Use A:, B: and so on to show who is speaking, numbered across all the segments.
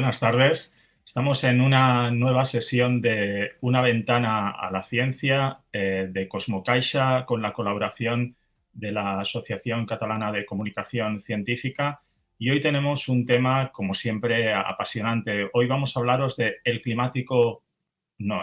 A: buenas tardes. Estamos en una nueva sesión de Una ventana a la ciencia de Cosmocaixa con la colaboración de la Asociación Catalana de Comunicación Científica y hoy tenemos un tema, como siempre, apasionante. Hoy vamos a hablaros de el climático no,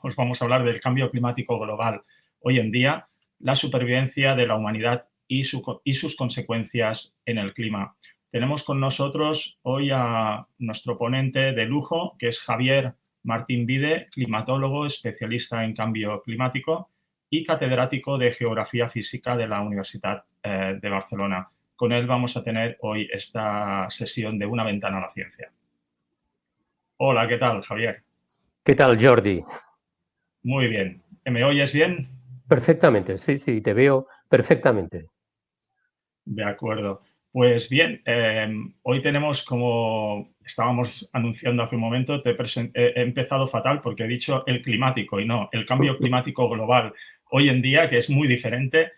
A: os vamos a hablar del cambio climático global hoy en día, la supervivencia de la humanidad y sus consecuencias en el clima. Tenemos con nosotros hoy a nuestro ponente de lujo, que es Javier Martín Vide, climatólogo, especialista en cambio climático y catedrático de Geografía Física de la Universidad de Barcelona. Con él vamos a tener hoy esta sesión de Una ventana a la ciencia. Hola, ¿qué tal, Javier?
B: ¿Qué tal, Jordi?
A: Muy bien. ¿Me oyes bien?
B: Perfectamente, sí, te veo perfectamente.
A: De acuerdo. Pues bien, hoy tenemos, como estábamos anunciando hace un momento, he empezado fatal porque he dicho el climático y no, el cambio climático global hoy en día, que es muy diferente.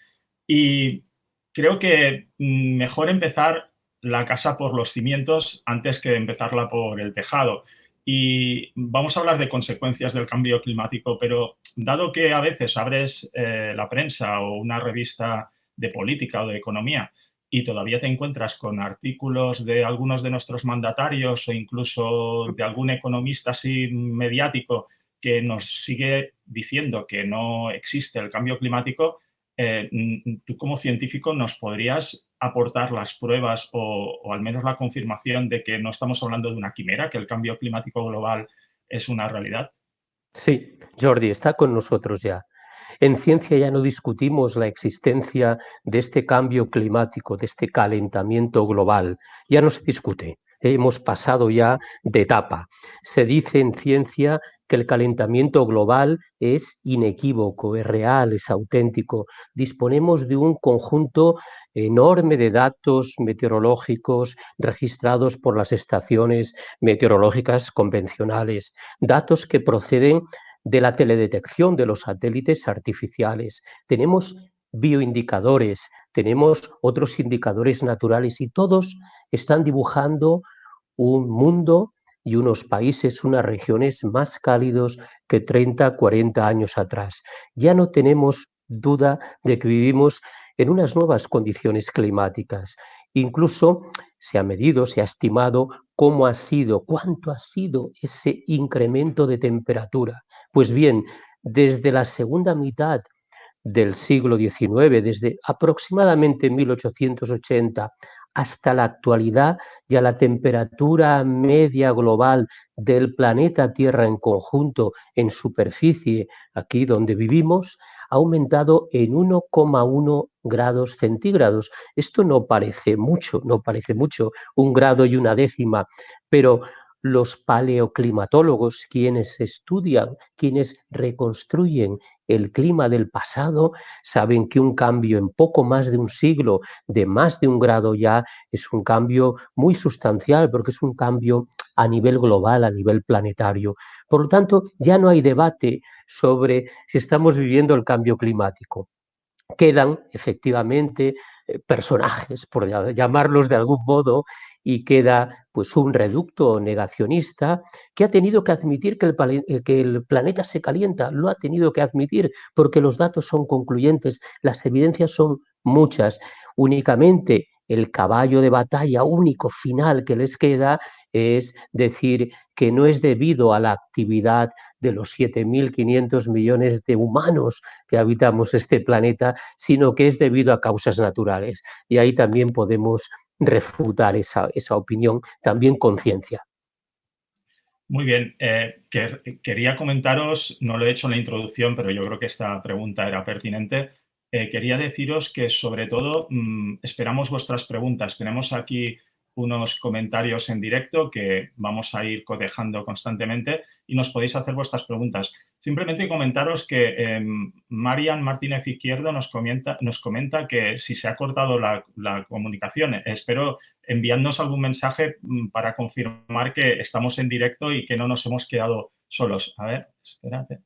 A: Y creo que mejor empezar la casa por los cimientos antes que empezarla por el tejado. Y vamos a hablar de consecuencias del cambio climático, pero dado que a veces abres la prensa o una revista de política o de economía y todavía te encuentras con artículos de algunos de nuestros mandatarios o incluso de algún economista así mediático que nos sigue diciendo que no existe el cambio climático, tú como científico nos podrías aportar las pruebas o al menos la confirmación de que no estamos hablando de una quimera, que el cambio climático global es una realidad.
B: Sí, Jordi, está con nosotros ya. En ciencia ya no discutimos la existencia de este cambio climático, de este calentamiento global. Ya no se discute. Hemos pasado ya de etapa. Se dice en ciencia que el calentamiento global es inequívoco, es real, es auténtico. Disponemos de un conjunto enorme de datos meteorológicos registrados por las estaciones meteorológicas convencionales, datos que proceden de la teledetección de los satélites artificiales. Tenemos bioindicadores, tenemos otros indicadores naturales y todos están dibujando un mundo y unos países, unas regiones más cálidos que 30, 40 años atrás. Ya no tenemos duda de que vivimos en unas nuevas condiciones climáticas. Incluso se ha medido, se ha estimado cómo ha sido, cuánto ha sido ese incremento de temperatura. Pues bien, desde la segunda mitad del siglo XIX, desde aproximadamente 1880 hasta la actualidad, ya la temperatura media global del planeta Tierra en conjunto, en superficie, aquí donde vivimos, ha aumentado en 1,1 grados centígrados. Esto no parece mucho, un grado y una décima, pero los paleoclimatólogos, quienes estudian, quienes reconstruyen el clima del pasado, saben que un cambio en poco más de un siglo, de más de un grado ya, es un cambio muy sustancial, porque es un cambio a nivel global, a nivel planetario. Por lo tanto, ya no hay debate sobre si estamos viviendo el cambio climático. Quedan efectivamente personajes, por llamarlos de algún modo, y queda pues un reducto negacionista que ha tenido que admitir que el planeta se calienta, lo ha tenido que admitir porque los datos son concluyentes, las evidencias son muchas. Únicamente el caballo de batalla único final que les queda es decir que no es debido a la actividad de los 7.500 millones de humanos que habitamos este planeta, sino que es debido a causas naturales. Y ahí también podemos refutar esa opinión, también con ciencia.
A: Muy bien. Quería comentaros, no lo he hecho en la introducción, pero yo creo que esta pregunta era pertinente. Quería deciros que, sobre todo, esperamos vuestras preguntas. Tenemos aquí unos comentarios en directo que vamos a ir cotejando constantemente y nos podéis hacer vuestras preguntas. Simplemente comentaros que Marian Martínez Izquierdo nos comenta que si se ha cortado la comunicación, espero enviadnos algún mensaje para confirmar que estamos en directo y que no nos hemos quedado solos. A ver, espérate.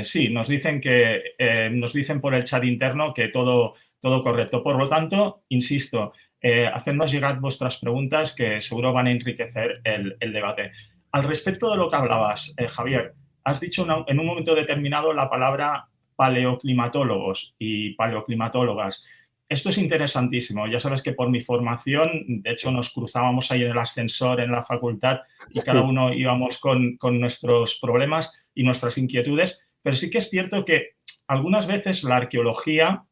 A: Sí, nos dicen por el chat interno que todo correcto. Por lo tanto, insisto, hacernos llegar vuestras preguntas que seguro van a enriquecer el debate. Al respecto de lo que hablabas, Javier, has dicho en un momento determinado la palabra paleoclimatólogos y paleoclimatólogas. Esto es interesantísimo. Ya sabes que por mi formación, de hecho, nos cruzábamos ahí en el ascensor en la facultad y cada
B: Sí.
A: uno íbamos con nuestros problemas y nuestras inquietudes, pero sí que es cierto que algunas veces la arqueología,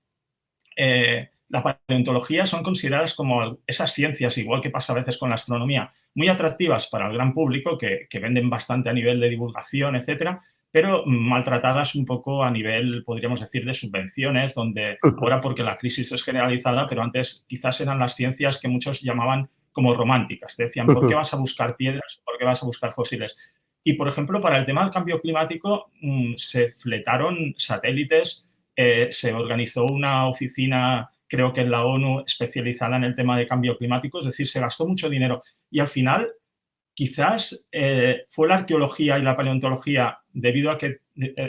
A: la paleontología son consideradas como esas ciencias, igual que pasa a veces con la astronomía, muy atractivas para el gran público, que venden bastante a nivel de divulgación, etcétera, pero maltratadas un poco a nivel, podríamos decir, de subvenciones, donde ahora porque la crisis es generalizada, pero antes quizás eran las ciencias que muchos llamaban como románticas. Te decían, ¿por qué vas a buscar piedras? ¿Por qué vas a buscar fósiles? Y, por ejemplo, para el tema del cambio climático, se fletaron satélites, se organizó una oficina, creo que en la ONU, especializada en el tema de cambio climático, es decir, se gastó mucho dinero y al final quizás fue la arqueología y la paleontología, debido a que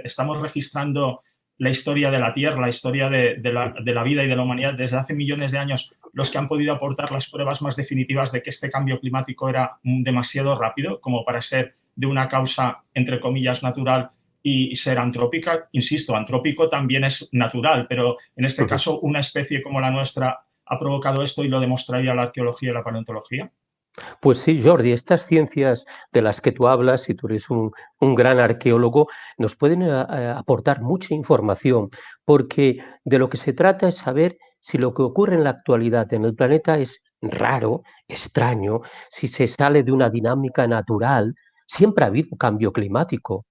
A: estamos registrando la historia de la Tierra, la historia de la vida y de la humanidad desde hace millones de años, los que han podido aportar las pruebas más definitivas de que este cambio climático era demasiado rápido como para ser de una causa, entre comillas, natural y ser antrópica. Insisto, antrópico también es natural, pero en este caso una especie como la nuestra ha provocado esto y lo demostraría la arqueología y la paleontología.
B: Pues sí, Jordi, estas ciencias de las que tú hablas, y tú eres un gran arqueólogo, nos pueden aportar mucha información, porque de lo que se trata es saber si lo que ocurre en la actualidad en el planeta es raro, extraño, si se sale de una dinámica natural. Siempre ha habido cambio climático.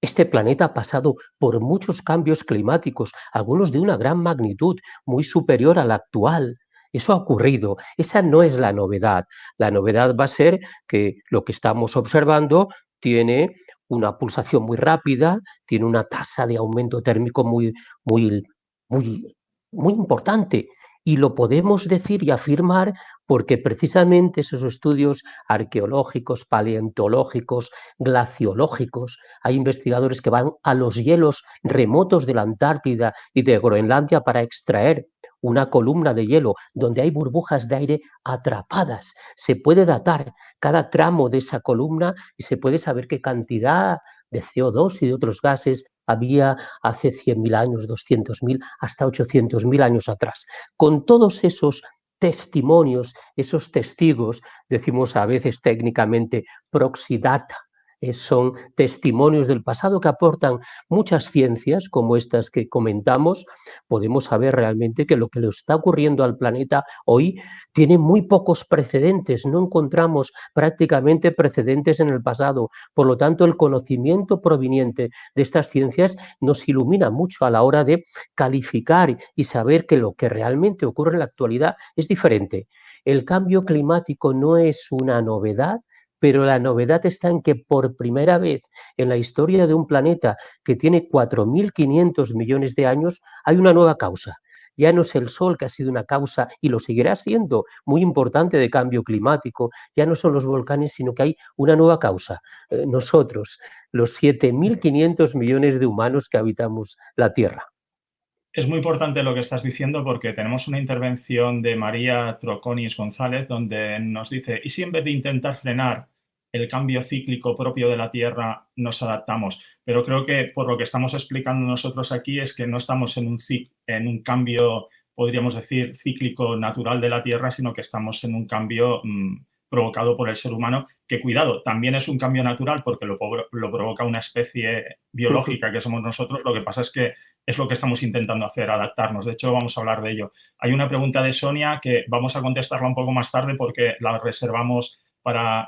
B: Este planeta ha pasado por muchos cambios climáticos, algunos de una gran magnitud, muy superior a la actual. Eso ha ocurrido, esa no es la novedad. La novedad va a ser que lo que estamos observando tiene una pulsación muy rápida, tiene una tasa de aumento térmico muy, muy, muy importante. Y lo podemos decir y afirmar porque precisamente esos estudios arqueológicos, paleontológicos, glaciológicos, hay investigadores que van a los hielos remotos de la Antártida y de Groenlandia para extraer una columna de hielo donde hay burbujas de aire atrapadas. Se puede datar cada tramo de esa columna y se puede saber qué cantidad de CO2 y de otros gases había hace 100.000 años, 200.000, hasta 800.000 años atrás. Con todos esos testimonios, esos testigos, decimos a veces técnicamente proxidata, son testimonios del pasado que aportan muchas ciencias como estas que comentamos. Podemos saber realmente que lo que le está ocurriendo al planeta hoy tiene muy pocos precedentes, no encontramos prácticamente precedentes en el pasado. Por lo tanto, el conocimiento proveniente de estas ciencias nos ilumina mucho a la hora de calificar y saber que lo que realmente ocurre en la actualidad es diferente. El cambio climático no es una novedad, pero la novedad está en que por primera vez en la historia de un planeta que tiene 4.500 millones de años hay una nueva causa. Ya no es el Sol, que ha sido una causa y lo seguirá siendo muy importante de cambio climático, ya no son los volcanes, sino que hay una nueva causa. Nosotros, los 7.500 millones de humanos que habitamos la Tierra.
A: Es muy importante lo que estás diciendo porque tenemos una intervención de María Troconis González donde nos dice, ¿y si en vez de intentar frenar el cambio cíclico propio de la Tierra nos adaptamos? Pero creo que por lo que estamos explicando nosotros aquí es que no estamos en un cambio, podríamos decir, cíclico natural de la Tierra, sino que estamos en un cambio provocado por el ser humano, que cuidado, también es un cambio natural porque lo provoca una especie biológica que somos nosotros. Lo que pasa es que es lo que estamos intentando hacer, adaptarnos. De hecho, vamos a hablar de ello. Hay una pregunta de Sonia que vamos a contestarla un poco más tarde porque la reservamos para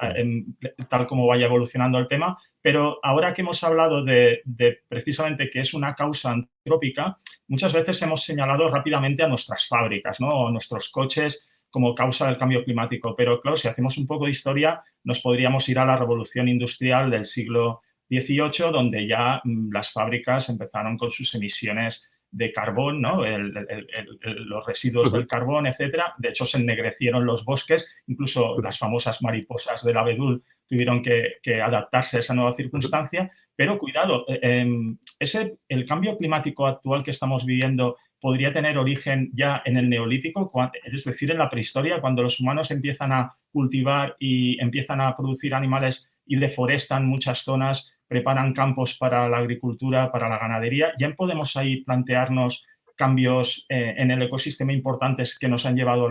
A: tal como vaya evolucionando el tema, pero ahora que hemos hablado de precisamente que es una causa antrópica, muchas veces hemos señalado rápidamente a nuestras fábricas, ¿no? O nuestros coches como causa del cambio climático. Pero claro, si hacemos un poco de historia, nos podríamos ir a la revolución industrial del siglo XVIII, donde ya las fábricas empezaron con sus emisiones de carbón, ¿no? Los residuos del carbón, etcétera. De hecho, se ennegrecieron los bosques, incluso las famosas mariposas del abedul tuvieron que adaptarse a esa nueva circunstancia. Pero cuidado, el cambio climático actual que estamos viviendo podría tener origen ya en el Neolítico, es decir, en la prehistoria, cuando los humanos empiezan a cultivar y empiezan a producir animales y deforestan muchas zonas, preparan campos para la agricultura, para la ganadería. Ya podemos ahí plantearnos cambios en el ecosistema importantes que nos han llevado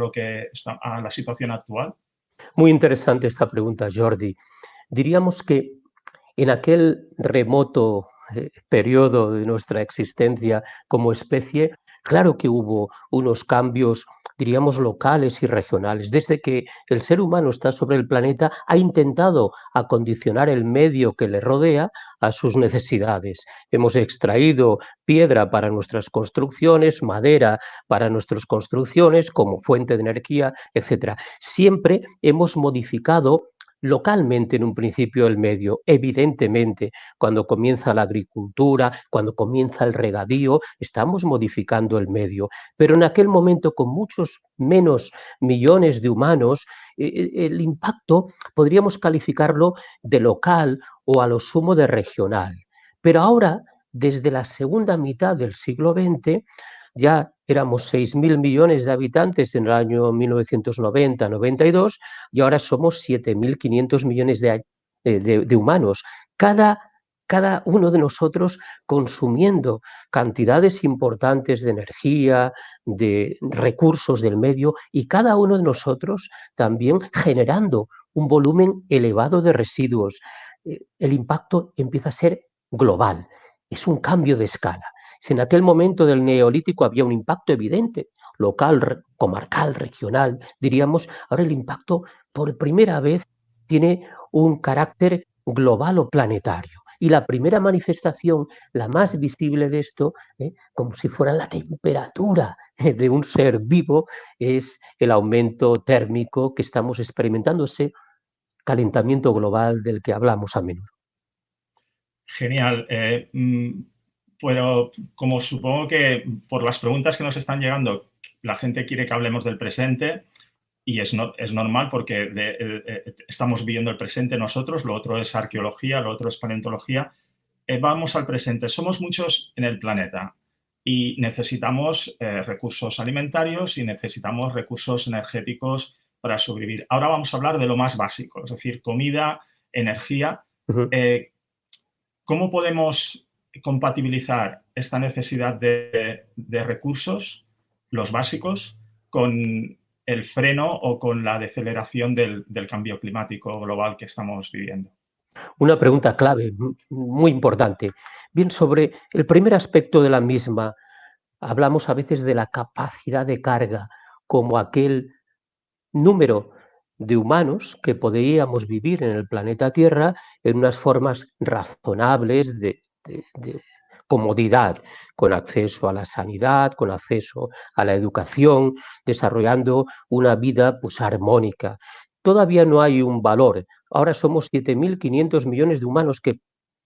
A: a la situación actual.
B: Muy interesante esta pregunta, Jordi. Diríamos que en aquel remoto periodo de nuestra existencia como especie, claro que hubo unos cambios, diríamos, locales y regionales. Desde que el ser humano está sobre el planeta, ha intentado acondicionar el medio que le rodea a sus necesidades. Hemos extraído piedra para nuestras construcciones, madera para nuestras construcciones como fuente de energía, etcétera. Siempre hemos modificado localmente en un principio el medio. Evidentemente, cuando comienza la agricultura, cuando comienza el regadío, estamos modificando el medio. Pero en aquel momento, con muchos menos millones de humanos, el impacto podríamos calificarlo de local o a lo sumo de regional. Pero ahora, desde la segunda mitad del siglo XX, ya éramos 6.000 millones de habitantes en el año 1990-92 y ahora somos 7.500 millones de humanos. Cada uno de nosotros consumiendo cantidades importantes de energía, de recursos del medio y cada uno de nosotros también generando un volumen elevado de residuos. El impacto empieza a ser global, es un cambio de escala. Si en aquel momento del Neolítico había un impacto evidente, local, comarcal, regional, diríamos, ahora el impacto por primera vez tiene un carácter global o planetario. Y la primera manifestación, la más visible de esto, como si fuera la temperatura de un ser vivo, es el aumento térmico que estamos experimentando, ese calentamiento global del que hablamos a menudo.
A: Genial. Pero como supongo que por las preguntas que nos están llegando, la gente quiere que hablemos del presente y es normal porque estamos viviendo el presente nosotros, lo otro es arqueología, lo otro es paleontología. Vamos al presente. Somos muchos en el planeta y necesitamos recursos alimentarios y necesitamos recursos energéticos para sobrevivir. Ahora vamos a hablar de lo más básico, es decir, comida, energía. Eh, ¿Cómo podemos compatibilizar esta necesidad de recursos, los básicos, con el freno o con la deceleración del cambio climático global que estamos viviendo?
B: Una pregunta clave, muy importante. Bien, sobre el primer aspecto de la misma, hablamos a veces de la capacidad de carga como aquel número de humanos que podríamos vivir en el planeta Tierra en unas formas razonables de comodidad, con acceso a la sanidad, con acceso a la educación, desarrollando una vida pues, armónica. Todavía no hay un valor. Ahora somos 7.500 millones de humanos, que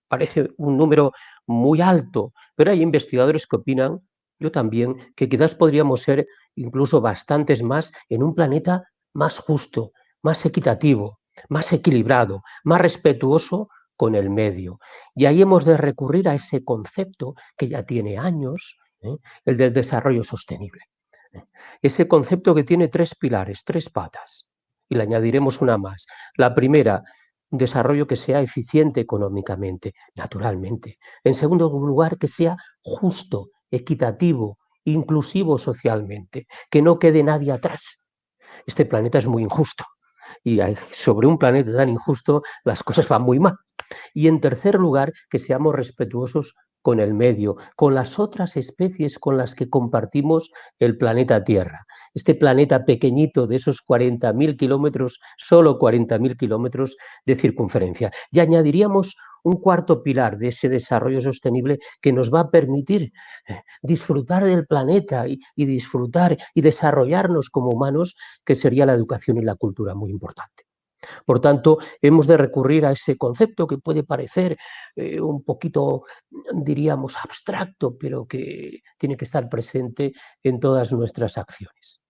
B: parece un número muy alto, pero hay investigadores que opinan, yo también, que quizás podríamos ser incluso bastantes más en un planeta más justo, más equitativo, más equilibrado, más respetuoso con el medio. Y ahí hemos de recurrir a ese concepto que ya tiene años, el del desarrollo sostenible. Ese concepto que tiene tres pilares, tres patas, y le añadiremos una más. La primera, un desarrollo que sea eficiente económicamente, naturalmente. En segundo lugar, que sea justo, equitativo, inclusivo socialmente, que no quede nadie atrás. Este planeta es muy injusto y sobre un planeta tan injusto las cosas van muy mal. Y en tercer lugar, que seamos respetuosos con el medio, con las otras especies con las que compartimos el planeta Tierra. Este planeta pequeñito de esos 40.000 kilómetros, solo 40.000 kilómetros de circunferencia. Y añadiríamos un cuarto pilar de ese desarrollo sostenible que nos va a permitir disfrutar del planeta y disfrutar y desarrollarnos como humanos, que sería la educación y la cultura, muy importante. Por tanto, hemos de recurrir a ese concepto que puede parecer un poquito, diríamos, abstracto, pero que tiene que estar presente en todas nuestras acciones.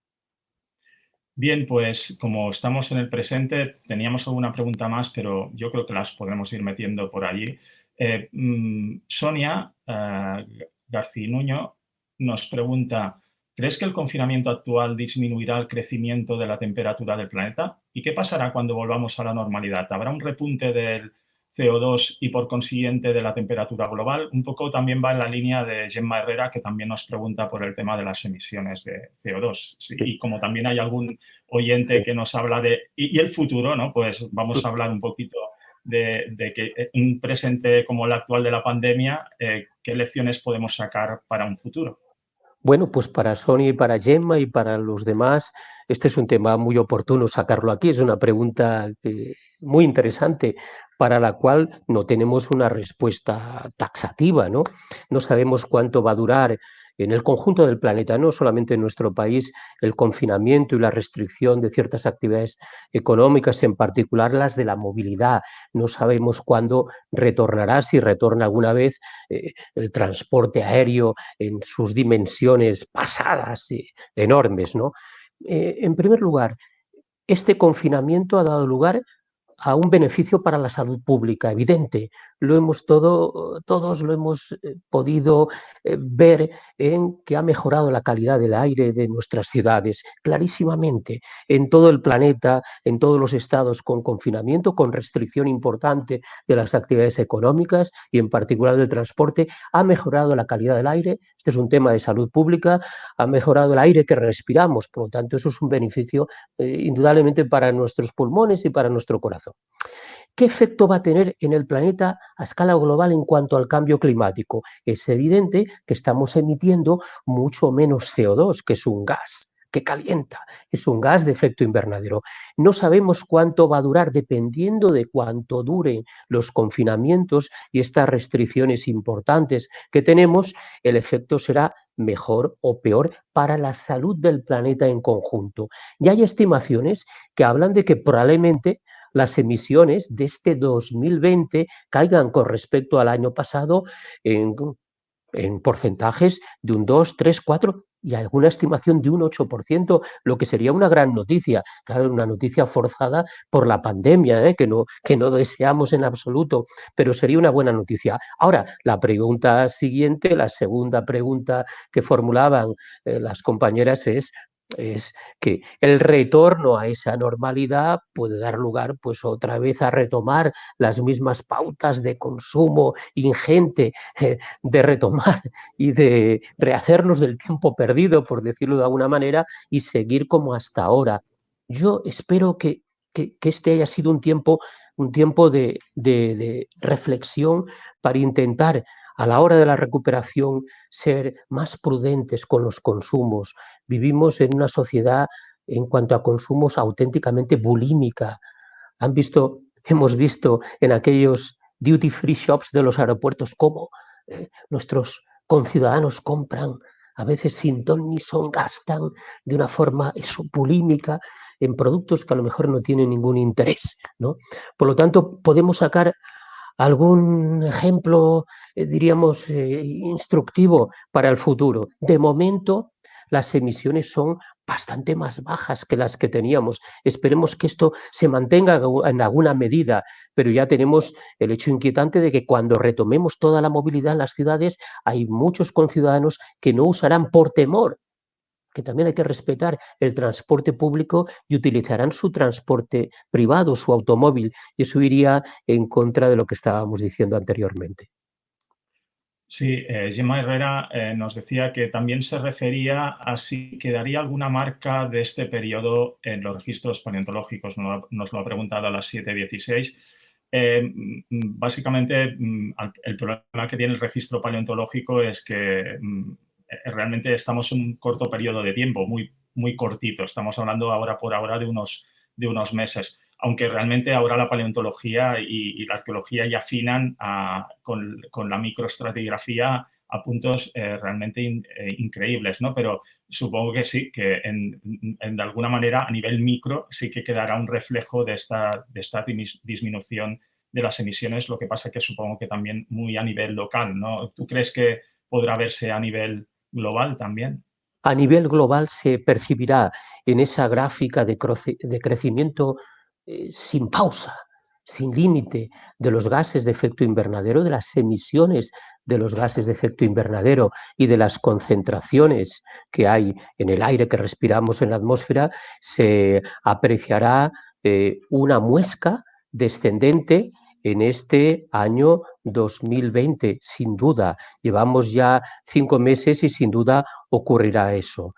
A: Bien, pues como estamos en el presente, teníamos alguna pregunta más, pero yo creo que las podremos ir metiendo por allí. Sonia García Nuño nos pregunta, ¿crees que el confinamiento actual disminuirá el crecimiento de la temperatura del planeta? ¿Y qué pasará cuando volvamos a la normalidad? ¿Habrá un repunte del CO2 y por consiguiente de la temperatura global? Un poco también va en la línea de Gemma Herrera, que también nos pregunta por el tema de las emisiones de CO2. Sí,
B: Sí,
A: y como también hay algún oyente
B: sí.
A: que nos habla de... Y el futuro, ¿no? Pues vamos a hablar un poquito de que un presente como el actual de la pandemia, ¿qué lecciones podemos sacar para un futuro?
B: Bueno, pues para Sony, para Gemma y para los demás, este es un tema muy oportuno sacarlo aquí. Es una pregunta muy interesante para la cual no tenemos una respuesta taxativa, ¿no? No sabemos cuánto va a durar en el conjunto del planeta, no solamente en nuestro país, el confinamiento y la restricción de ciertas actividades económicas, en particular las de la movilidad. No sabemos cuándo retornará, si retorna alguna vez el transporte aéreo en sus dimensiones pasadas, enormes, ¿no? En primer lugar, este confinamiento ha dado lugar a un beneficio para la salud pública, evidente. Todos lo hemos podido ver en que ha mejorado la calidad del aire de nuestras ciudades, clarísimamente, en todo el planeta, en todos los estados con confinamiento, con restricción importante de las actividades económicas y en particular del transporte, ha mejorado la calidad del aire. Este es un tema de salud pública, ha mejorado el aire que respiramos, por lo tanto, eso es un beneficio indudablemente para nuestros pulmones y para nuestro corazón. ¿Qué efecto va a tener en el planeta a escala global en cuanto al cambio climático? Es evidente que estamos emitiendo mucho menos CO2, que es un gas que calienta, es un gas de efecto invernadero. No sabemos cuánto va a durar, dependiendo de cuánto duren los confinamientos y estas restricciones importantes que tenemos, el efecto será mejor o peor para la salud del planeta en conjunto. Y hay estimaciones que hablan de que probablemente las emisiones de este 2020 caigan con respecto al año pasado en, en porcentajes de un 2, 3, 4 y alguna estimación de un 8%, lo que sería una gran noticia. Claro, una noticia forzada por la pandemia, que no deseamos en absoluto, pero sería una buena noticia. Ahora, la pregunta siguiente, la segunda pregunta que formulaban las compañeras es que el retorno a esa normalidad puede dar lugar pues otra vez a retomar las mismas pautas de consumo ingente, de retomar y de rehacernos del tiempo perdido, por decirlo de alguna manera, y seguir como hasta ahora. Yo espero que este haya sido un tiempo de reflexión para intentar a la hora de la recuperación ser más prudentes con los consumos. Vivimos en una sociedad en cuanto a consumos auténticamente bulímica. Hemos visto en aquellos duty free shops de los aeropuertos cómo nuestros conciudadanos compran a veces sin ton ni son, gastan de una forma bulímica en productos que a lo mejor no tienen ningún interés, ¿no? Por lo tanto, podemos sacar algún ejemplo, diríamos, instructivo para el futuro. De momento, las emisiones son bastante más bajas que las que teníamos. Esperemos que esto se mantenga en alguna medida, pero ya tenemos el hecho inquietante de que cuando retomemos toda la movilidad en las ciudades, hay muchos conciudadanos que no usarán por temor, que también hay que respetar el transporte público y utilizarán su transporte privado, su automóvil, y eso iría en contra de lo que estábamos diciendo anteriormente.
A: Sí, Gemma Herrera nos decía que también se refería a si quedaría alguna marca de este periodo en los registros paleontológicos. Nos lo ha preguntado a las 7:16. Básicamente, el problema que tiene el registro paleontológico es que realmente estamos en un corto periodo de tiempo, muy, muy cortito. Estamos hablando ahora por ahora de unos meses, aunque realmente ahora la paleontología y la arqueología ya afinan con la microestratigrafía a puntos realmente increíbles, ¿no? Pero supongo que sí, que de alguna manera a nivel micro sí que quedará un reflejo de esta disminución de las emisiones, lo que pasa que supongo que también muy a nivel local, ¿no? ¿Tú crees que podrá verse a nivel global también?
B: A nivel global se percibirá en esa gráfica de crecimiento sin pausa, sin límite de los gases de efecto invernadero, de las emisiones de los gases de efecto invernadero y de las concentraciones que hay en el aire que respiramos en la atmósfera, se apreciará una muesca descendente en este año 2020, sin duda. Llevamos ya 5 meses y sin duda ocurrirá eso.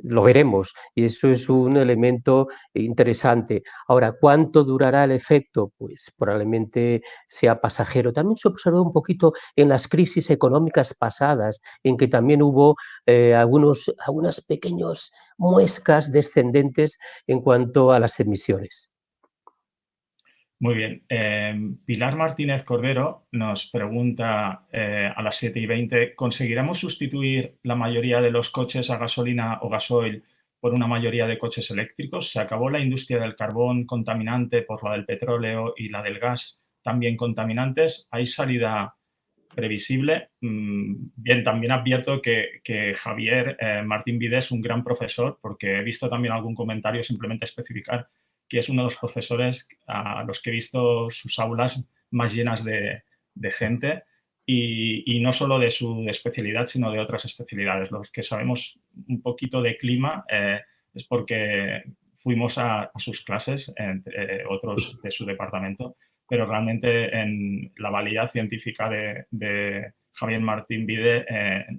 B: Lo veremos y eso es un elemento interesante. Ahora, ¿cuánto durará el efecto? Pues probablemente sea pasajero. También se observó un poquito en las crisis económicas pasadas, en que también hubo algunas pequeñas muescas descendentes en cuanto a las emisiones.
A: Muy bien. Pilar Martínez Cordero nos pregunta a las 7:20, ¿conseguiremos sustituir la mayoría de los coches a gasolina o gasoil por una mayoría de coches eléctricos? ¿Se acabó la industria del carbón contaminante por la del petróleo y la del gas también contaminantes? ¿Hay salida previsible? Bien, también advierto que Javier Martín Vide es un gran profesor, porque he visto también algún comentario, simplemente especificar que es uno de los profesores a los que he visto sus aulas más llenas de gente y no solo de su especialidad, sino de otras especialidades. Los que sabemos un poquito de clima es porque fuimos a sus clases, entre otros de su departamento, pero realmente en la validad científica de Javier Martín Vide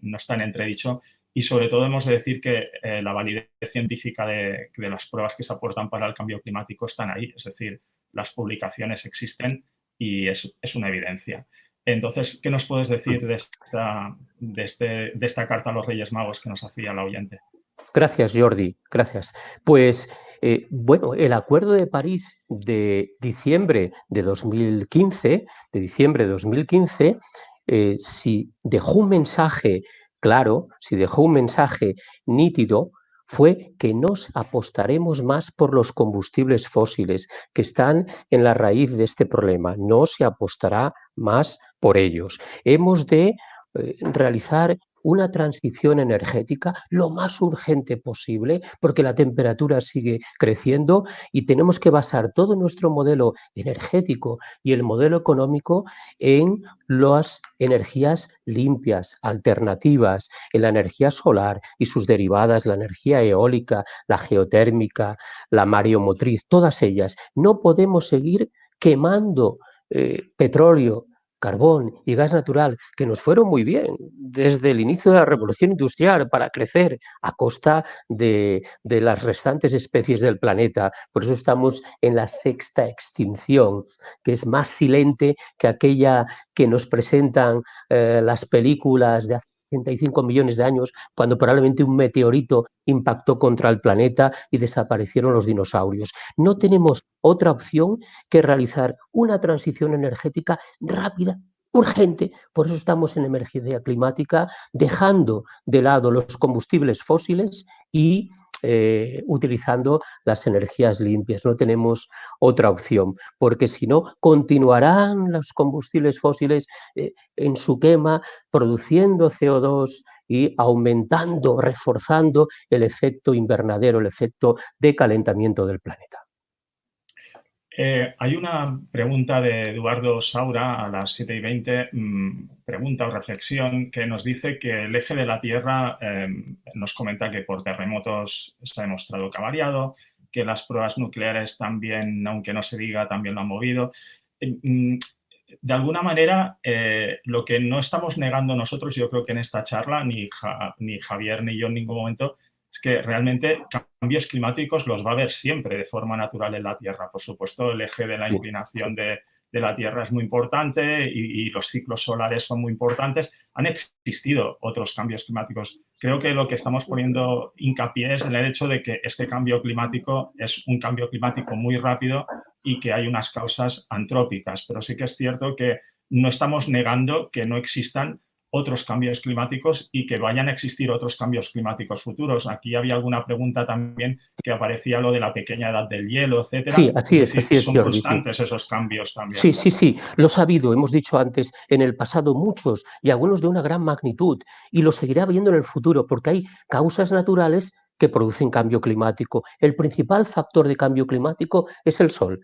A: no está en entredicho y sobre todo hemos de decir que la validez científica de las pruebas que se aportan para el cambio climático están ahí, es decir, las publicaciones existen y es una evidencia. Entonces, ¿qué nos puedes decir de esta carta a los Reyes Magos que nos hacía la oyente?
B: Gracias, Jordi, gracias. Pues bueno, el Acuerdo de París de diciembre de 2015, si dejó un mensaje claro, si dejó un mensaje nítido, fue que nos apostaremos más por los combustibles fósiles que están en la raíz de este problema. No se apostará más por ellos. Hemos de realizar una transición energética lo más urgente posible, porque la temperatura sigue creciendo y tenemos que basar todo nuestro modelo energético y el modelo económico en las energías limpias, alternativas, en la energía solar y sus derivadas, la energía eólica, la geotérmica, la mareomotriz, todas ellas. No podemos seguir quemando petróleo, carbón y gas natural, que nos fueron muy bien desde el inicio de la revolución industrial para crecer a costa de las restantes especies del planeta. Por eso estamos en la sexta extinción, que es más silente que aquella que nos presentan las películas de hace 65 millones de años, cuando probablemente un meteorito impactó contra el planeta y desaparecieron los dinosaurios. No tenemos otra opción que realizar una transición energética rápida, urgente. Por eso estamos en emergencia climática, dejando de lado los combustibles fósiles y utilizando las energías limpias. No tenemos otra opción, porque si no, continuarán los combustibles fósiles en su quema, produciendo CO2 y aumentando, reforzando el efecto invernadero, el efecto de calentamiento del planeta.
A: Hay una pregunta de Eduardo Saura a las 7:20, pregunta o reflexión, que nos dice que el eje de la Tierra nos comenta que por terremotos se ha demostrado que ha variado, que las pruebas nucleares también, aunque no se diga, también lo han movido. De alguna manera, lo que no estamos negando nosotros, yo creo que en esta charla, ni Javier ni yo en ningún momento, es que realmente cambios climáticos los va a haber siempre de forma natural en la Tierra. Por supuesto, el eje de la inclinación de la Tierra es muy importante y los ciclos solares son muy importantes. Han existido otros cambios climáticos. Creo que lo que estamos poniendo hincapié es en el hecho de que este cambio climático es un cambio climático muy rápido y que hay unas causas antrópicas. Pero sí que es cierto que no estamos negando que no existan otros cambios climáticos y que vayan a existir otros cambios climáticos futuros. Aquí había alguna pregunta también que aparecía lo de la pequeña edad del hielo, etcétera.
B: Sí, así
A: Es decir,
B: es,
A: son
B: Jordi, sí.
A: constantes esos cambios también.
B: Sí, los ha habido, hemos dicho antes, en el pasado muchos y algunos de una gran magnitud y lo seguirá habiendo en el futuro porque hay causas naturales que producen cambio climático. El principal factor de cambio climático es el sol.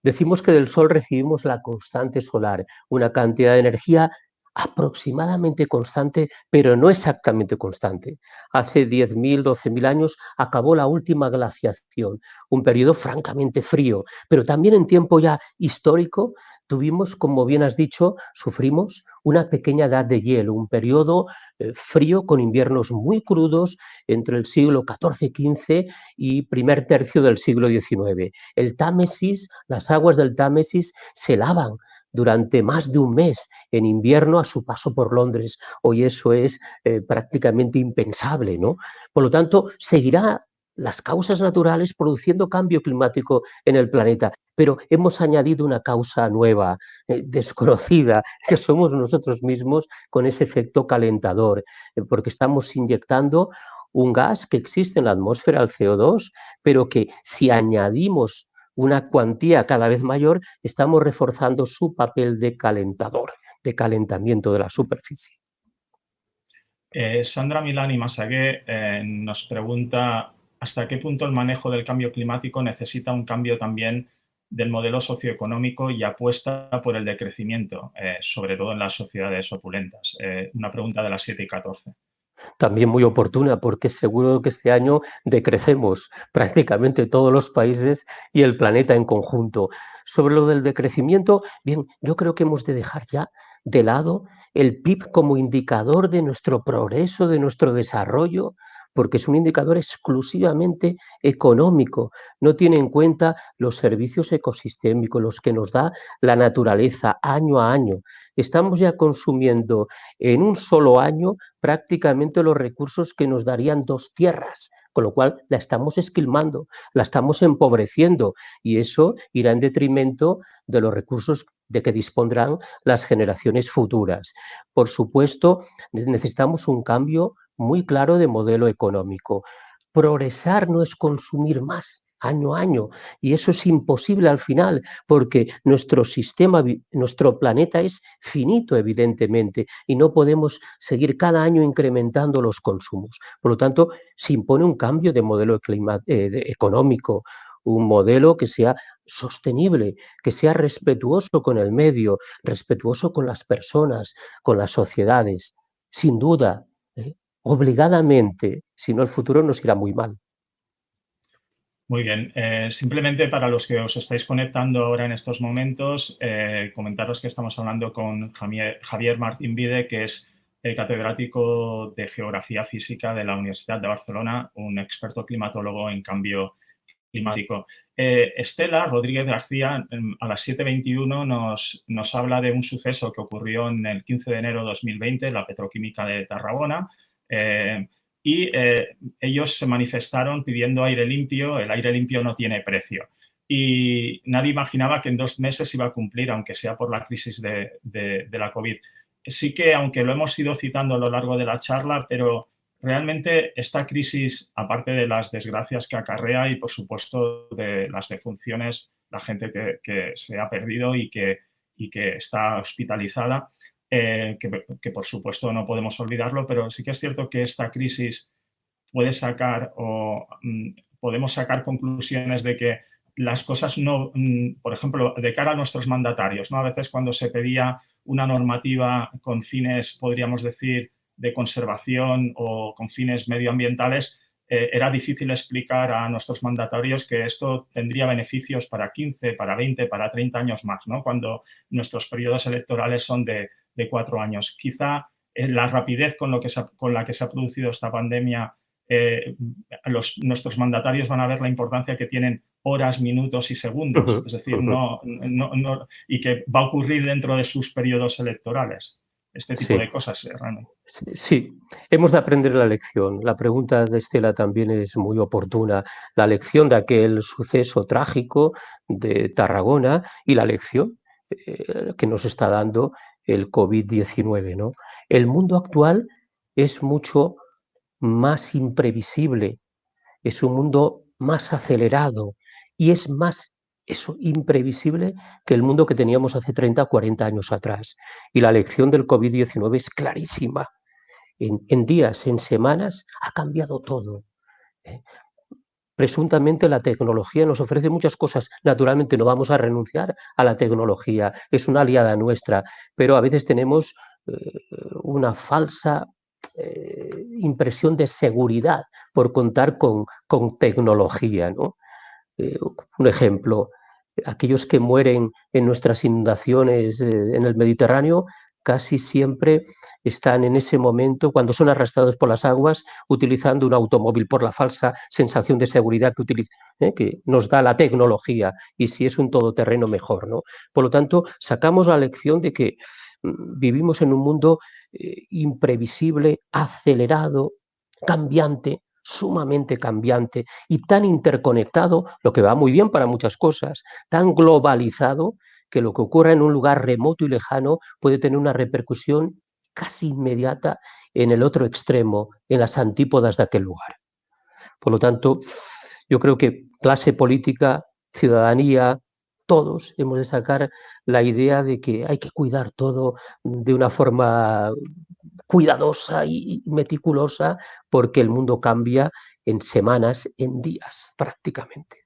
B: Decimos que del Sol recibimos la constante solar, una cantidad de energía aproximadamente constante, pero no exactamente constante. Hace 10.000, 12.000 años acabó la última glaciación, un periodo francamente frío, pero también en tiempo ya histórico tuvimos, como bien has dicho, sufrimos una pequeña edad de hielo, un periodo frío con inviernos muy crudos entre el siglo XIV-XV y primer tercio del siglo XIX. El Támesis, las aguas del Támesis se helaban durante más de un mes en invierno a su paso por Londres. Hoy eso es prácticamente impensable, ¿no? Por lo tanto, seguirá las causas naturales produciendo cambio climático en el planeta, pero hemos añadido una causa nueva, desconocida, que somos nosotros mismos con ese efecto calentador, porque estamos inyectando un gas que existe en la atmósfera, el CO2, pero que si añadimos una cuantía cada vez mayor, estamos reforzando su papel de calentador, de calentamiento de la superficie.
A: Sandra Milani Masagué nos pregunta hasta qué punto el manejo del cambio climático necesita un cambio también del modelo socioeconómico y apuesta por el decrecimiento, sobre todo en las sociedades opulentas. Una pregunta de las 7:14.
B: También muy oportuna, porque seguro que este año decrecemos prácticamente todos los países y el planeta en conjunto. Sobre lo del decrecimiento, bien, yo creo que hemos de dejar ya de lado el PIB como indicador de nuestro progreso, de nuestro desarrollo, porque es un indicador exclusivamente económico, no tiene en cuenta los servicios ecosistémicos, los que nos da la naturaleza año a año. Estamos ya consumiendo en un solo año prácticamente los recursos que nos darían 2 tierras, con lo cual la estamos esquilmando, la estamos empobreciendo y eso irá en detrimento de los recursos de que dispondrán las generaciones futuras. Por supuesto, necesitamos un cambio muy claro de modelo económico. Progresar no es consumir más año a año y eso es imposible al final porque nuestro sistema, nuestro planeta es finito evidentemente y no podemos seguir cada año incrementando los consumos. Por lo tanto, se impone un cambio de modelo económico, un modelo que sea sostenible, que sea respetuoso con el medio, respetuoso con las personas, con las sociedades. Sin duda, obligadamente, si no el futuro nos irá muy mal.
A: Muy bien. Simplemente para los que os estáis conectando ahora en estos momentos, comentaros que estamos hablando con Javier Martín Vide, que es catedrático de Geografía Física de la Universidad de Barcelona, un experto climatólogo en cambio climático. Estela Rodríguez García, a las 7:21 nos habla de un suceso que ocurrió en el 15 de enero de 2020, la petroquímica de Tarragona, y ellos se manifestaron pidiendo aire limpio. El aire limpio no tiene precio. Y nadie imaginaba que en 2 meses iba a cumplir, aunque sea por la crisis de la COVID. Sí que, aunque lo hemos ido citando a lo largo de la charla, pero realmente esta crisis, aparte de las desgracias que acarrea y, por supuesto, de las defunciones, la gente que se ha perdido y que está hospitalizada, que por supuesto no podemos olvidarlo, pero sí que es cierto que esta crisis puede sacar o podemos sacar conclusiones de que las cosas no, por ejemplo, de cara a nuestros mandatarios, ¿no? A veces cuando se pedía una normativa con fines, podríamos decir, de conservación o con fines medioambientales, era difícil explicar a nuestros mandatarios que esto tendría beneficios para 15, para 20, para 30 años más, ¿no? Cuando nuestros periodos electorales son de 4 años. Quizá la rapidez con la que se ha producido esta pandemia, nuestros mandatarios van a ver la importancia que tienen horas, minutos y segundos, es decir, y que va a ocurrir dentro de sus periodos electorales. Este tipo
B: Sí.
A: de cosas, realmente.
B: Sí, hemos de aprender la lección. La pregunta de Estela también es muy oportuna. La lección de aquel suceso trágico de Tarragona y la lección que nos está dando el COVID-19, ¿no? El mundo actual es mucho más imprevisible, es un mundo más acelerado y es más eso, imprevisible que el mundo que teníamos hace 30 o 40 años atrás. Y la lección del COVID-19 es clarísima. En días, en semanas, ha cambiado todo. ¿Eh? presuntamente la tecnología nos ofrece muchas cosas. Naturalmente no vamos a renunciar a la tecnología, es una aliada nuestra, pero a veces tenemos eh, una falsa impresión de seguridad por contar con tecnología, ¿no? Un ejemplo, aquellos que mueren en nuestras inundaciones en el Mediterráneo casi siempre están en ese momento, cuando son arrastrados por las aguas, utilizando un automóvil por la falsa sensación de seguridad que nos da la tecnología, y si es un todoterreno mejor, ¿no? Por lo tanto, sacamos la lección de que vivimos en un mundo imprevisible, acelerado, cambiante, sumamente cambiante y tan interconectado, lo que va muy bien para muchas cosas, tan globalizado que lo que ocurra en un lugar remoto y lejano puede tener una repercusión casi inmediata en el otro extremo, en las antípodas de aquel lugar. Por lo tanto, yo creo que clase política, ciudadanía, todos hemos de sacar la idea de que hay que cuidar todo de una forma cuidadosa y meticulosa, porque el mundo cambia en semanas, en días prácticamente.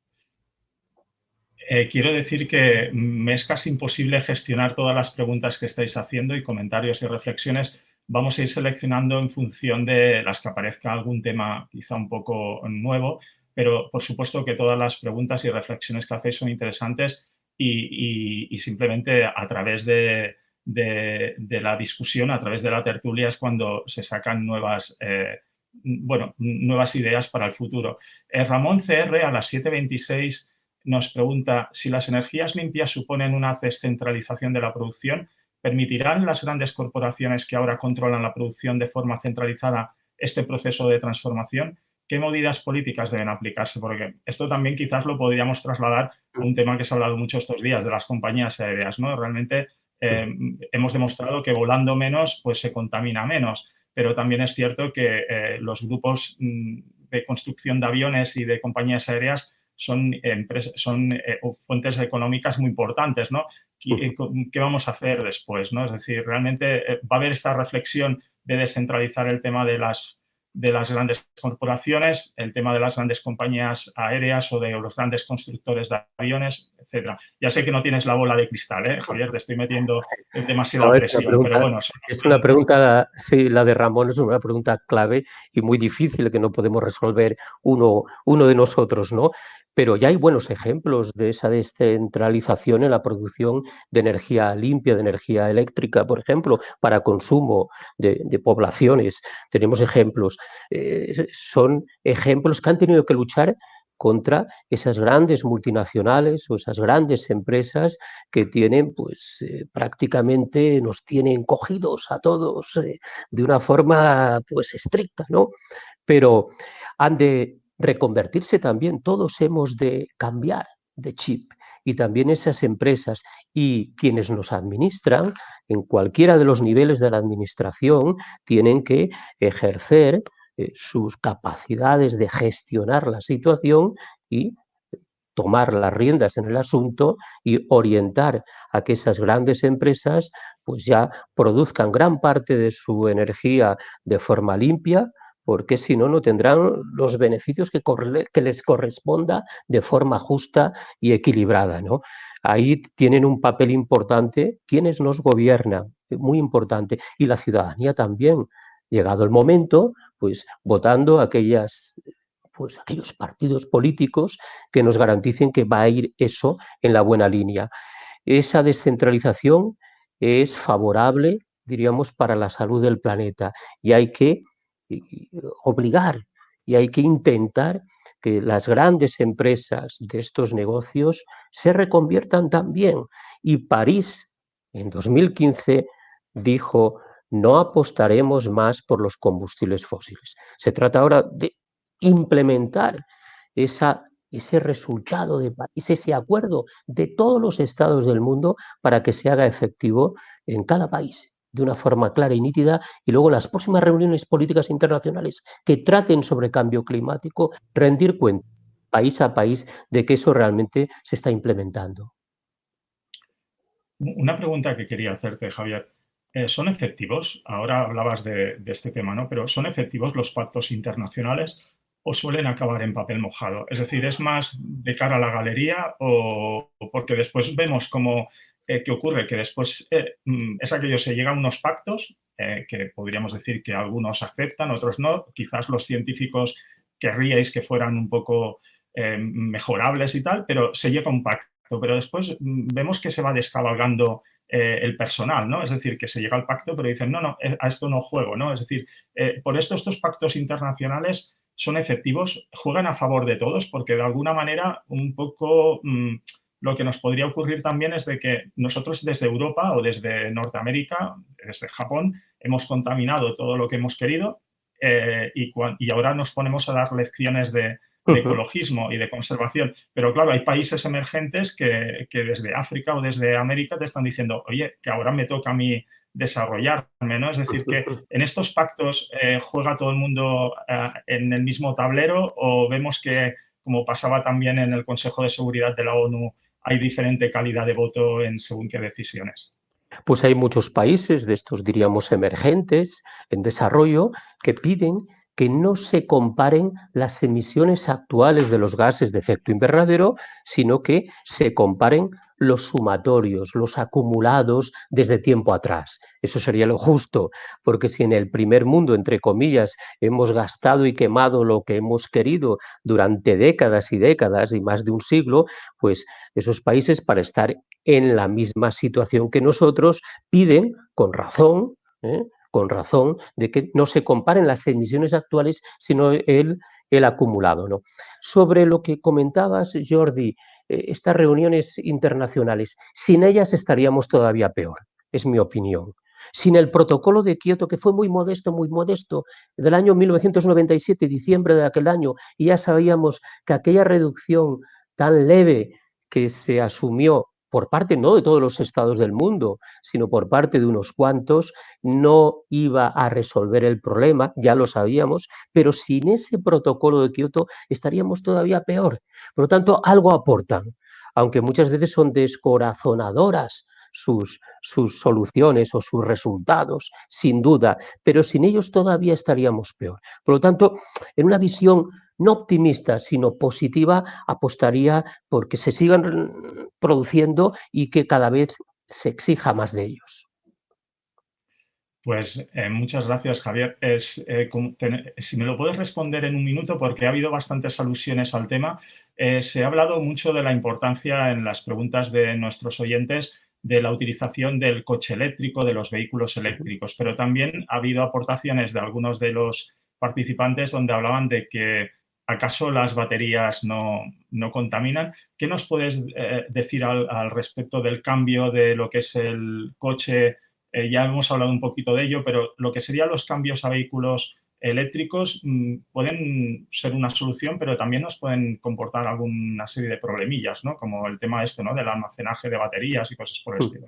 A: Quiero decir que me es casi imposible gestionar todas las preguntas que estáis haciendo y comentarios y reflexiones. Vamos a ir seleccionando en función de las que aparezca algún tema quizá un poco nuevo, pero por supuesto que todas las preguntas y reflexiones que hacéis son interesantes y simplemente a través de la discusión, a través de la tertulia es cuando se sacan nuevas ideas para el futuro. Ramón CR a las 7:26 nos pregunta si las energías limpias suponen una descentralización de la producción, ¿permitirán las grandes corporaciones que ahora controlan la producción de forma centralizada este proceso de transformación? ¿Qué medidas políticas deben aplicarse? Porque esto también quizás lo podríamos trasladar a un tema que se ha hablado mucho estos días, de las compañías aéreas, ¿no? Realmente hemos demostrado que volando menos, pues se contamina menos, pero también es cierto que los grupos de construcción de aviones y de compañías aéreas son fuentes económicas muy importantes, ¿no? ¿Qué vamos a hacer después, no? Es decir, realmente va a haber esta reflexión de descentralizar el tema de las grandes corporaciones, el tema de las grandes compañías aéreas o de los grandes constructores de aviones, etcétera. Ya sé que no tienes la bola de cristal, Javier, te estoy metiendo demasiada
B: No,
A: presión, pero bueno.
B: es una pregunta, sí, la de Ramón es una pregunta clave y muy difícil que no podemos resolver uno de nosotros, ¿no? Pero ya hay buenos ejemplos de esa descentralización en la producción de energía limpia, de energía eléctrica, por ejemplo, para consumo de poblaciones. Tenemos ejemplos. Son ejemplos que han tenido que luchar contra esas grandes multinacionales o esas grandes empresas que tienen, pues prácticamente nos tienen cogidos a todos de una forma pues estricta, ¿no? Pero han de reconvertirse también, todos hemos de cambiar de chip y también esas empresas y quienes nos administran en cualquiera de los niveles de la administración tienen que ejercer sus capacidades de gestionar la situación y tomar las riendas en el asunto y orientar a que esas grandes empresas pues ya produzcan gran parte de su energía de forma limpia, porque si no, no tendrán los beneficios que les corresponda de forma justa y equilibrada, ¿no? Ahí tienen un papel importante quienes nos gobiernan, muy importante, y la ciudadanía también. Llegado el momento, pues votando aquellos partidos políticos que nos garanticen que va a ir eso en la buena línea. Esa descentralización es favorable, diríamos, para la salud del planeta y hay que obligar y hay que intentar que las grandes empresas de estos negocios se reconviertan también. Y París, en 2015, dijo, no apostaremos más por los combustibles fósiles. Se trata ahora de implementar ese resultado de París, ese acuerdo de todos los estados del mundo para que se haga efectivo en cada país de una forma clara y nítida, y luego las próximas reuniones políticas internacionales que traten sobre cambio climático, rendir cuenta país a país de que eso realmente se está implementando.
A: Una pregunta que quería hacerte, Javier. ¿Son efectivos? Ahora hablabas de este tema, ¿no? Pero ¿son efectivos los pactos internacionales o suelen acabar en papel mojado? Es decir, ¿es más de cara a la galería o porque después vemos cómo, qué ocurre? Que después es aquello, se llegan a unos pactos que podríamos decir que algunos aceptan, otros no. Quizás los científicos querríais que fueran un poco mejorables y tal, pero se llega a un pacto. Pero después vemos que se va descabalgando el personal, ¿no? Es decir, que se llega al pacto, pero dicen, no, no, a esto no juego, ¿no? Es decir, por esto estos pactos internacionales son efectivos, juegan a favor de todos, porque de alguna manera un poco lo que nos podría ocurrir también es de que nosotros desde Europa o desde Norteamérica, desde Japón, hemos contaminado todo lo que hemos querido y ahora nos ponemos a dar lecciones de ecologismo y de conservación. Pero claro, hay países emergentes que desde África o desde América te están diciendo, oye, que ahora me toca a mí desarrollarme, ¿no? Es decir, que en estos pactos juega todo el mundo en el mismo tablero o vemos que, como pasaba también en el Consejo de Seguridad de la ONU, hay diferente calidad de voto en según qué decisiones.
B: Pues hay muchos países de estos, diríamos, emergentes, en desarrollo, que piden que no se comparen las emisiones actuales de los gases de efecto invernadero, sino que se comparen los sumatorios, los acumulados desde tiempo atrás. Eso sería lo justo, porque si en el primer mundo, entre comillas, hemos gastado y quemado lo que hemos querido durante décadas y décadas y más de un siglo, pues esos países, para estar en la misma situación que nosotros, piden con razón, de que no se comparen las emisiones actuales, sino el acumulado, ¿no? Sobre lo que comentabas, Jordi, estas reuniones internacionales, sin ellas estaríamos todavía peor, es mi opinión. Sin el protocolo de Kioto, que fue muy modesto, del año 1997, diciembre de aquel año, y ya sabíamos que aquella reducción tan leve que se asumió por parte no de todos los estados del mundo, sino por parte de unos cuantos, no iba a resolver el problema, ya lo sabíamos, pero sin ese protocolo de Kioto estaríamos todavía peor. Por lo tanto, algo aportan, aunque muchas veces son descorazonadoras sus soluciones o sus resultados, sin duda, pero sin ellos todavía estaríamos peor. Por lo tanto, en una visión no optimista, sino positiva, apostaría por que se sigan produciendo y que cada vez se exija más de ellos.
A: Pues muchas gracias, Javier. Si me lo puedes responder en un minuto, porque ha habido bastantes alusiones al tema. Se ha hablado mucho de la importancia en las preguntas de nuestros oyentes de la utilización del coche eléctrico, de los vehículos eléctricos, pero también ha habido aportaciones de algunos de los participantes donde hablaban de que acaso las baterías no contaminan. ¿Qué nos puedes decir al respecto del cambio de lo que es el coche? Ya hemos hablado un poquito de ello, pero lo que serían los cambios a vehículos eléctricos pueden ser una solución, pero también nos pueden comportar alguna serie de problemillas, ¿no? Como el tema este, ¿no? Del almacenaje de baterías y cosas por el estilo.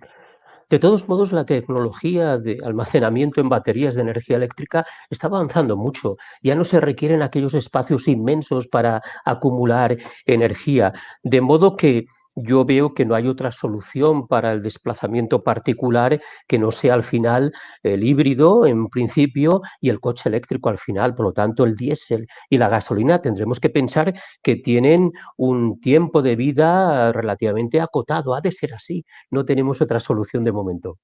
B: De todos modos, la tecnología de almacenamiento en baterías de energía eléctrica está avanzando mucho. Ya no se requieren aquellos espacios inmensos para acumular energía, de modo que yo veo que no hay otra solución para el desplazamiento particular que no sea al final el híbrido en principio y el coche eléctrico al final. Por lo tanto, el diésel y la gasolina tendremos que pensar que tienen un tiempo de vida relativamente acotado. Ha de ser así. No tenemos otra solución de momento.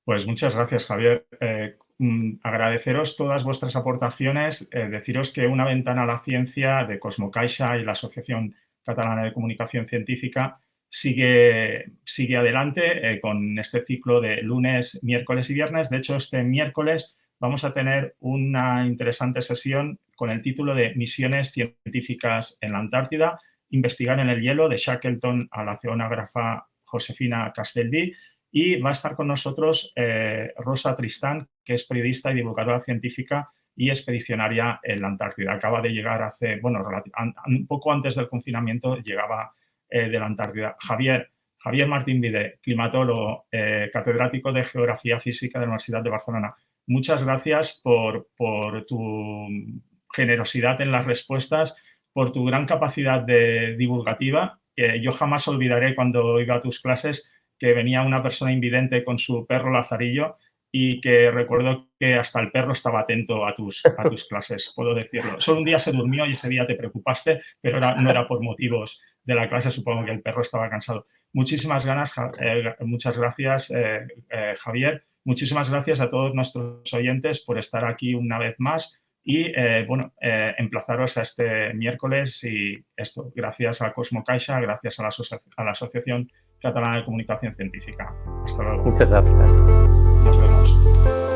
A: Pues muchas gracias, Javier. Agradeceros todas vuestras aportaciones, deciros que Una ventana a la ciencia de Cosmocaixa y la Asociación Catalana de Comunicación Científica sigue adelante con este ciclo de lunes, miércoles y viernes. De hecho, este miércoles vamos a tener una interesante sesión con el título de Misiones científicas en la Antártida, investigar en el hielo, de Shackleton a la oceanógrafa Josefina Castellví. Y va a estar con nosotros Rosa Tristán, que es periodista y divulgadora científica y expedicionaria en la Antártida. Acaba de llegar un poco antes del confinamiento, llegaba de la Antártida. Javier Martín Vide, climatólogo, catedrático de Geografía Física de la Universidad de Barcelona. Muchas gracias por tu generosidad en las respuestas, por tu gran capacidad divulgativa. Yo jamás olvidaré cuando iba a tus clases que venía una persona invidente con su perro Lazarillo y que recuerdo que hasta el perro estaba atento a tus clases, puedo decirlo. Solo un día se durmió y ese día te preocupaste, pero no era por motivos de la clase, supongo que el perro estaba cansado. Muchas gracias, Javier. Muchísimas gracias a todos nuestros oyentes por estar aquí una vez más y, emplazaros a este miércoles y esto, gracias a Cosmo Caixa, gracias a la Asociación Catalana de Comunicación Científica. Hasta luego.
B: Muchas gracias.
A: Nos vemos.